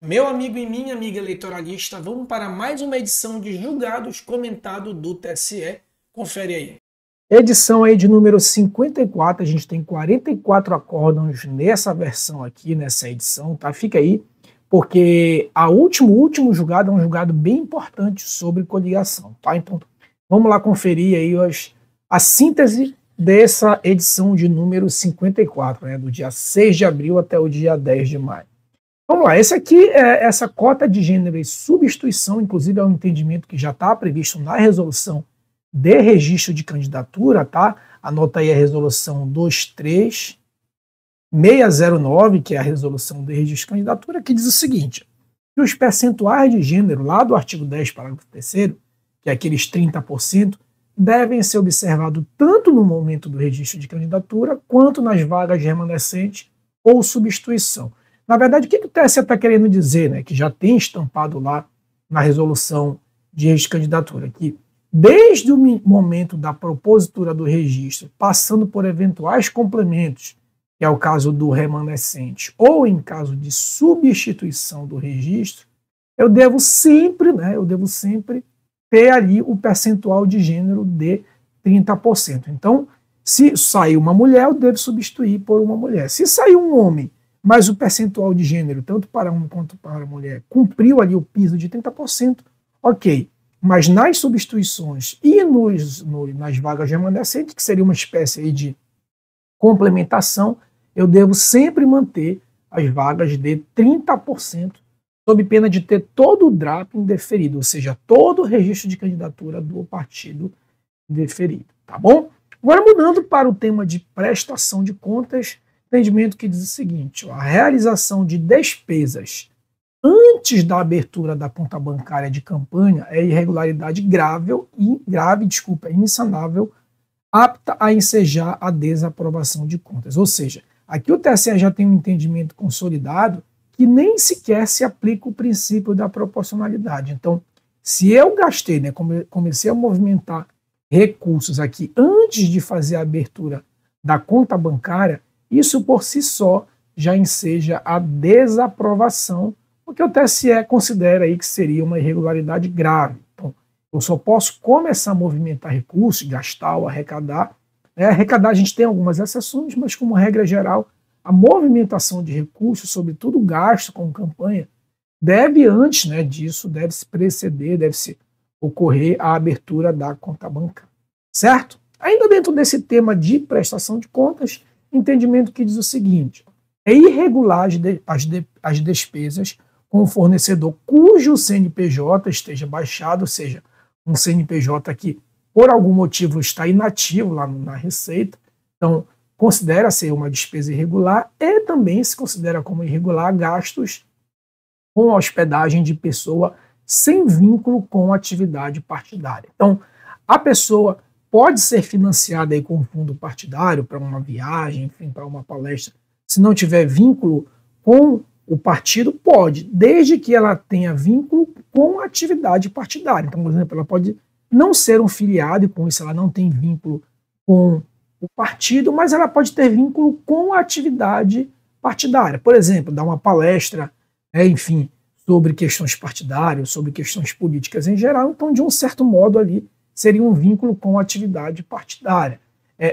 Meu amigo e minha amiga eleitoralista, vamos para mais uma edição de Julgados Comentado do TSE. Confere aí. Edição aí de número 54, a gente tem 44 acórdãos nessa versão aqui, nessa edição, tá? Fica aí, porque o último julgado é um julgado bem importante sobre coligação, tá? Então, vamos lá conferir aí a síntese dessa edição de número 54, né? Do dia 6 de abril até o dia 10 de maio. Vamos lá, esse aqui é essa cota de gênero e substituição, inclusive é um entendimento que já está previsto na resolução de registro de candidatura, tá? Anota aí a resolução 23609, que é a resolução de registro de candidatura, que diz o seguinte: que os percentuais de gênero lá do artigo 10, parágrafo 3º, que é aqueles 30%, devem ser observados tanto no momento do registro de candidatura, quanto nas vagas remanescentes ou substituição. Na verdade, o que o TSE está querendo dizer, né, que já tem estampado lá na resolução de registro de candidatura, que desde o momento da propositura do registro, passando por eventuais complementos, que é o caso do remanescente, ou em caso de substituição do registro, eu devo sempre ter ali o percentual de gênero de 30%. Então, se sair uma mulher, eu devo substituir por uma mulher. Se sair um homem, mas o percentual de gênero, tanto para homem quanto para mulher, cumpriu ali o piso de 30%, ok. Mas nas substituições e nas vagas remanescentes, que seria uma espécie aí de complementação, eu devo sempre manter as vagas de 30%, sob pena de ter todo o DRAP indeferido, ou seja, todo o registro de candidatura do partido indeferido, tá bom? Agora, mudando para o tema de prestação de contas, entendimento que diz o seguinte: a realização de despesas antes da abertura da conta bancária de campanha é irregularidade insanável, apta a ensejar a desaprovação de contas. Ou seja, aqui o TSE já tem um entendimento consolidado que nem sequer se aplica o princípio da proporcionalidade. Então, se eu gastei, né, comecei a movimentar recursos aqui antes de fazer a abertura da conta bancária, isso por si só já enseja a desaprovação, porque o TSE considera aí que seria uma irregularidade grave. Então, eu só posso começar a movimentar recursos, gastar ou arrecadar. Arrecadar a gente tem algumas exceções, mas como regra geral, a movimentação de recursos, sobretudo gasto com campanha, deve antes, né, disso, deve-se preceder, deve-se ocorrer a abertura da conta bancária. Certo? Ainda dentro desse tema de prestação de contas, entendimento que diz o seguinte: é irregular as despesas com o fornecedor cujo CNPJ esteja baixado, ou seja, um CNPJ que por algum motivo está inativo lá na Receita, então considera ser uma despesa irregular, e também se considera como irregular gastos com a hospedagem de pessoa sem vínculo com a atividade partidária. Então, a pessoa pode ser financiada aí com um fundo partidário para uma viagem, enfim, para uma palestra. Se não tiver vínculo com o partido, pode, desde que ela tenha vínculo com a atividade partidária. Então, por exemplo, ela pode não ser um filiado, e com isso ela não tem vínculo com o partido, mas ela pode ter vínculo com a atividade partidária. Por exemplo, dar uma palestra, enfim, sobre questões partidárias, sobre questões políticas em geral. Então, de um certo modo ali, seria um vínculo com a atividade partidária.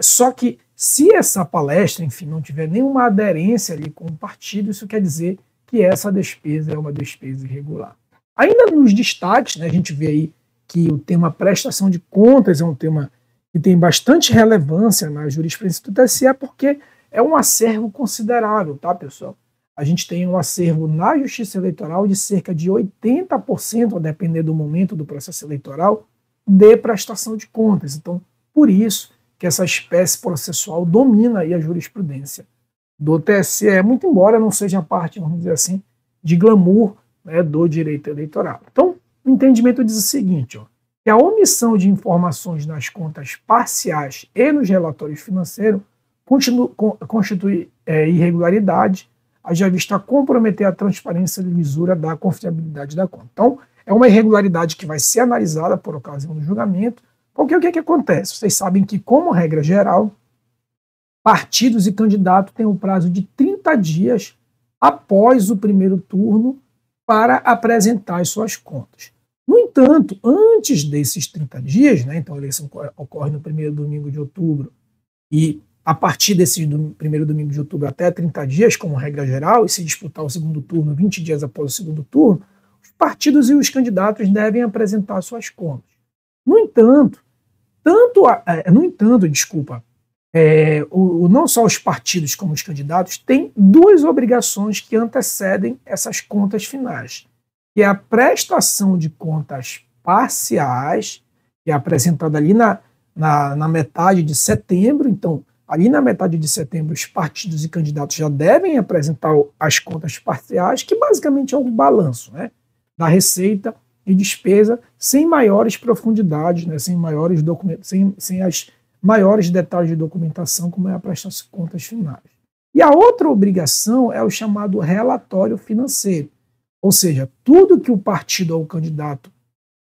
Só que se essa palestra, enfim, não tiver nenhuma aderência ali com o partido, isso quer dizer que essa despesa é uma despesa irregular. Ainda nos destaques, né, a gente vê aí que o tema prestação de contas é um tema que tem bastante relevância na jurisprudência do TSE, porque é um acervo considerável, tá, pessoal? A gente tem um acervo na Justiça Eleitoral de cerca de 80%, a depender do momento do processo eleitoral, de prestação de contas. Então, por isso que essa espécie processual domina aí a jurisprudência do TSE, muito embora não seja parte, vamos dizer assim, de glamour, né, do direito eleitoral. Então, o entendimento diz o seguinte, que a omissão de informações nas contas parciais e nos relatórios financeiros constitui irregularidade, haja vista comprometer a transparência e lisura da confiabilidade da conta. Então, é uma irregularidade que vai ser analisada por ocasião do julgamento, porque o que acontece? Vocês sabem que, como regra geral, partidos e candidatos têm o prazo de 30 dias após o primeiro turno para apresentar as suas contas. No entanto, antes desses 30 dias, né, então a eleição ocorre no primeiro domingo de outubro, e a partir desse primeiro domingo de outubro até 30 dias, como regra geral, e se disputar o segundo turno 20 dias após o segundo turno, os partidos e os candidatos devem apresentar suas contas. No entanto, não só os partidos como os candidatos têm duas obrigações que antecedem essas contas finais, que é a prestação de contas parciais, que é apresentada ali na metade de setembro. Então, ali na metade de setembro, os partidos e candidatos já devem apresentar as contas parciais, que basicamente é um balanço, né, da receita e despesa, sem maiores profundidades, né, sem maiores documentos, sem as maiores detalhes de documentação, como é a prestação de contas finais. E a outra obrigação é o chamado relatório financeiro, ou seja, tudo que o partido ou o candidato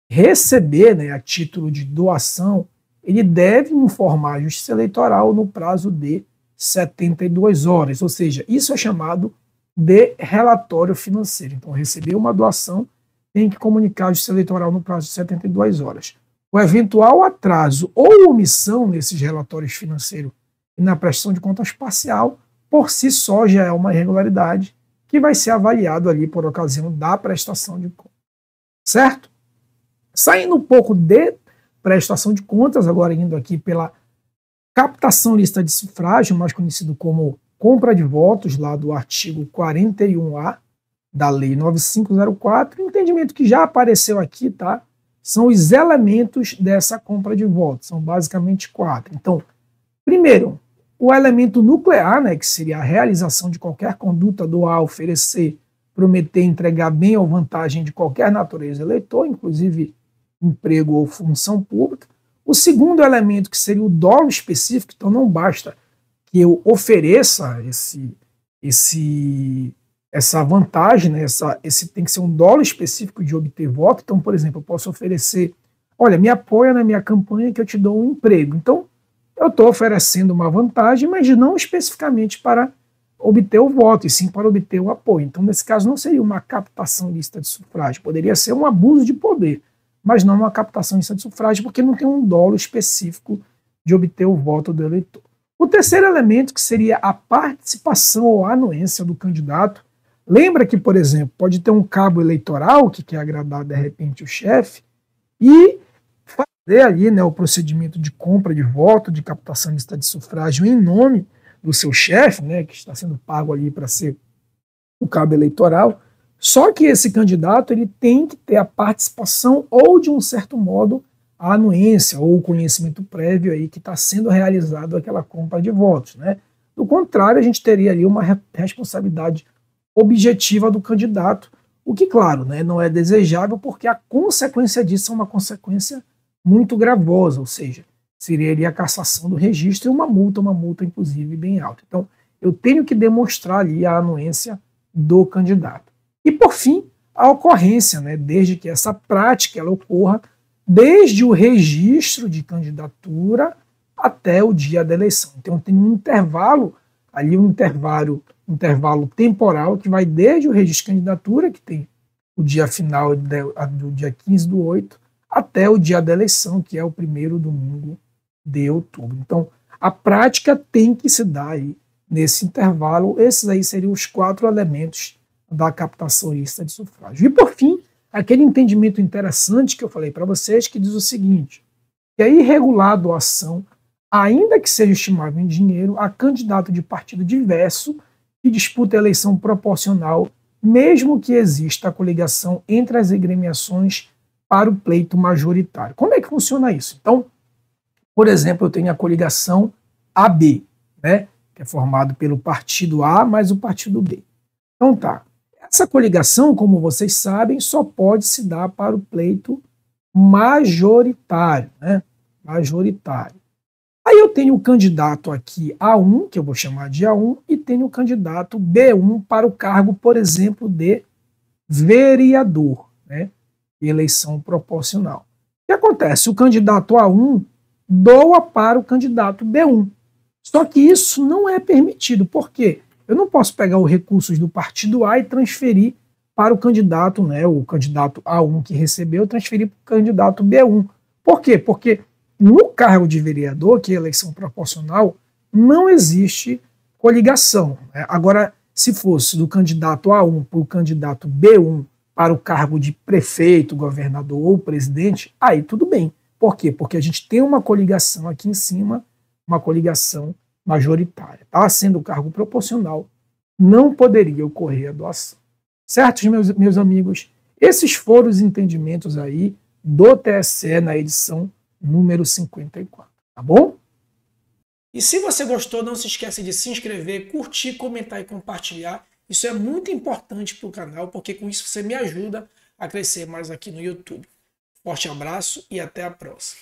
receber, né, a título de doação, ele deve informar a Justiça Eleitoral no prazo de 72 horas, ou seja, isso é chamado de relatório financeiro. Então, receber uma doação, tem que comunicar a Justiça Eleitoral no prazo de 72 horas. O eventual atraso ou omissão nesses relatórios financeiros e na prestação de contas parcial, por si só já é uma irregularidade que vai ser avaliado ali por ocasião da prestação de contas. Certo? Saindo um pouco de prestação de contas, agora indo aqui pela captação lista de sufrágio, mais conhecido como compra de votos, lá do artigo 41A da Lei 9504, entendimento que já apareceu aqui, tá? São os elementos dessa compra de votos, são basicamente 4. Então, primeiro, o elemento nuclear, né, que seria a realização de qualquer conduta, doar, oferecer, prometer, entregar bem ou vantagem de qualquer natureza eleitor, inclusive emprego ou função pública. O segundo elemento, que seria o dolo específico, então não basta que eu ofereça essa vantagem, né, esse tem que ser um dolo específico de obter voto. Então, por exemplo, eu posso oferecer, olha, me apoia na minha campanha que eu te dou um emprego. Então, eu estou oferecendo uma vantagem, mas não especificamente para obter o voto, e sim para obter o apoio. Então, nesse caso, não seria uma captação ilícita de sufrágio, poderia ser um abuso de poder, mas não uma captação ilícita de sufrágio, porque não tem um dolo específico de obter o voto do eleitor. O terceiro elemento, que seria a participação ou anuência do candidato. Lembra que, por exemplo, pode ter um cabo eleitoral que quer agradar, de repente, o chefe e fazer ali, né, o procedimento de compra de voto, de captação de lista de sufrágio em nome do seu chefe, né, que está sendo pago ali para ser o cabo eleitoral. Só que esse candidato ele tem que ter a participação ou, de um certo modo, a anuência ou o conhecimento prévio aí que está sendo realizado aquela compra de votos, né? Do contrário, a gente teria ali uma responsabilidade objetiva do candidato, o que, claro, né, não é desejável, porque a consequência disso é uma consequência muito gravosa, ou seja, seria ali a cassação do registro e uma multa inclusive bem alta. Então, eu tenho que demonstrar ali a anuência do candidato. E, por fim, a ocorrência, né, desde que essa prática ela ocorra desde o registro de candidatura até o dia da eleição. Então, tem um intervalo ali, um intervalo temporal que vai desde o registro de candidatura, que tem o dia final do dia 15/8, até o dia da eleição, que é o primeiro domingo de outubro. Então, a prática tem que se dar aí nesse intervalo. Esses aí seriam os 4 elementos da captação ilícita de sufrágio. E, por fim, aquele entendimento interessante que eu falei para vocês, que diz o seguinte, que a irregular doação, ainda que seja estimável em dinheiro, a candidato de partido diverso que disputa a eleição proporcional, mesmo que exista a coligação entre as agremiações para o pleito majoritário. Como é que funciona isso? Então, por exemplo, eu tenho a coligação AB, né, que é formado pelo partido A mais o partido B. Então tá, essa coligação, como vocês sabem, só pode se dar para o pleito majoritário, né, majoritário. Aí eu tenho o candidato aqui A1, que eu vou chamar de A1, e tenho o candidato B1 para o cargo, por exemplo, de vereador, né, eleição proporcional. O que acontece? O candidato A1 doa para o candidato B1. Só que isso não é permitido. Por quê? Eu não posso pegar os recursos do partido A e transferir para o candidato, né, o candidato A1 que recebeu, transferir para o candidato B1. Por quê? Porque no cargo de vereador, que é eleição proporcional, não existe coligação, né? Agora, se fosse do candidato A1 para o candidato B1 para o cargo de prefeito, governador ou presidente, aí tudo bem. Por quê? Porque a gente tem uma coligação aqui em cima, uma coligação majoritária. Tá? Sendo o cargo proporcional, não poderia ocorrer a doação. Certo, meus amigos? Esses foram os entendimentos aí do TSE na edição número 54, tá bom? E se você gostou, não se esqueça de se inscrever, curtir, comentar e compartilhar. Isso é muito importante para o canal, porque com isso você me ajuda a crescer mais aqui no YouTube. Forte abraço e até a próxima.